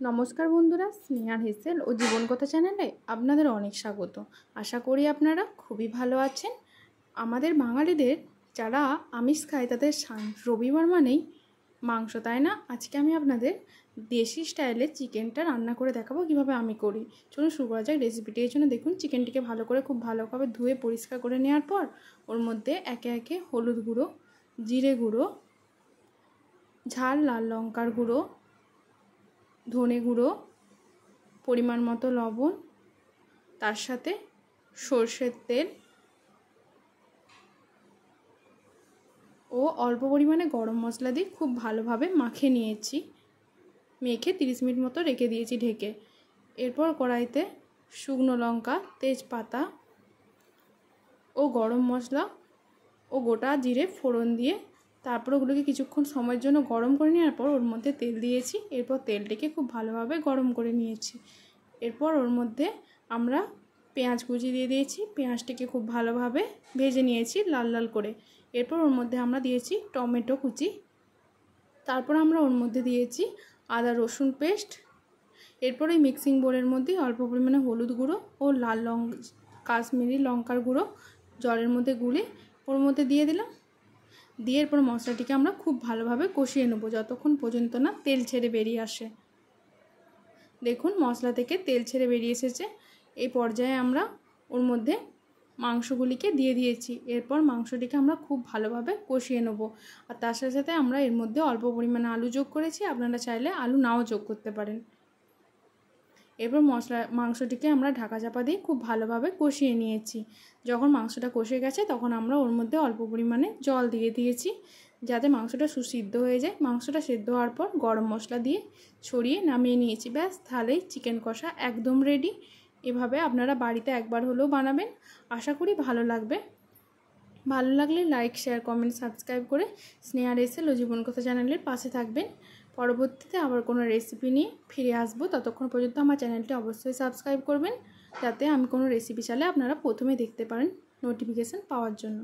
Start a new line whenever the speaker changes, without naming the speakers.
নমস্কার বন্ধুরা, স্নেহার হেসেল ও জীবনকথা চ্যানেলে আপনাদের অনেক স্বাগত। আশা করি আপনারা খুবই ভালো আছেন। আমাদের বাঙালিদের যারা আমিষ খায় তাদের রবিবার মানেই মাংস, তাই না? আজকে আমি আপনাদের দেশি স্টাইলে চিকেনটা রান্না করে দেখাবো কীভাবে আমি করি। চলুন শুরু করা যাক রেসিপিটি। এই জন্য দেখুন, চিকেনটিকে খুব ভালোভাবে ধুয়ে পরিষ্কার করে নেওয়ার পর ওর মধ্যে একে একে হলুদ গুঁড়ো, জিরে গুঁড়ো, ঝাল লাল লঙ্কার গুঁড়ো, ধনে গুঁড়ো, পরিমাণ মতো লবণ, তার সাথে সরষের তেল ও অল্প পরিমাণে গরম মশলা দিয়ে খুব ভালোভাবে মাখিয়ে নিয়েছি। মেখে 30 মিনিট মতো রেখে দিয়েছি ঢেকে। এরপর কড়াইতে শুকনো লঙ্কা, তেজপাতা ও গরম মশলা ও গোটা জিরে ফোড়ন দিয়ে তারপর ওগুলোকে কিছুক্ষণ সময়ের জন্য গরম করে নেওয়ার পর ওর মধ্যে তেল দিয়েছি। এরপর তেলটিকে খুব ভালোভাবে গরম করে নিয়েছি। এরপর ওর মধ্যে আমরা পেঁয়াজ কুচি দিয়ে দিয়েছি। পেঁয়াজটিকে খুব ভালোভাবে ভেজে নিয়েছি লাল লাল করে। এরপর ওর মধ্যে আমরা দিয়েছি টমেটো কুচি। তারপর আমরা ওর মধ্যে দিয়েছি আদা রসুন পেস্ট। এরপর এই মিক্সিং বোলের মধ্যে অল্প পরিমাণে হলুদ গুঁড়ো ও কাশ্মীরি লঙ্কার গুঁড়ো জলের মধ্যে গুলে ওর মধ্যে দিয়ে দিলাম। দিয়ে এরপর মশলাটিকে আমরা খুব ভালোভাবে কষিয়ে নেব যতক্ষণ পর্যন্ত না তেল ছেড়ে বেরিয়ে আসে। দেখুন, মশলা থেকে তেল ছেড়ে বেরিয়ে এসেছে। এই পর্যায়ে আমরা ওর মধ্যে মাংসগুলিকে দিয়ে দিয়েছি। এরপর মাংসটিকে আমরা খুব ভালোভাবে কষিয়ে নেব। আর তার সাথে সাথে আমরা এর মধ্যে অল্প পরিমাণে আলু যোগ করেছি, আপনারা চাইলে আলু নাও যোগ করতে পারেন। এরপর মাংসটিকে আমরা ঢাকা চাপা দিয়ে খুব ভালোভাবে কষিয়ে নিয়েছি। যখন মাংসটা কষে গেছে তখন আমরা ওর মধ্যে অল্প পরিমাণে জল দিয়ে দিয়েছি যাতে মাংসটা সুসিদ্ধ হয়ে যায়। মাংসটা সেদ্ধ হওয়ার পর গরম মশলা দিয়ে ছড়িয়ে নামিয়ে নিয়েছি। ব্যাস, তাহলেই চিকেন কষা একদম রেডি। এভাবে আপনারা বাড়িতে একবার হলেও বানাবেন, আশা করি ভালো লাগবে। ভালো লাগলে লাইক, শেয়ার, কমেন্ট, সাবস্ক্রাইব করে স্নেহার হেসেল ও জীবনকথা চ্যানেলের পাশে থাকবেন। পরবর্তীতে আবার কোনো রেসিপি নিয়ে ফিরে আসবো। ততক্ষণ পর্যন্ত আমার চ্যানেলটি অবশ্যই সাবস্ক্রাইব করবেন যাতে আমি কোনো রেসিপি চাইলে আপনারা প্রথমে দেখতে পারেন নোটিফিকেশান পাওয়ার জন্য।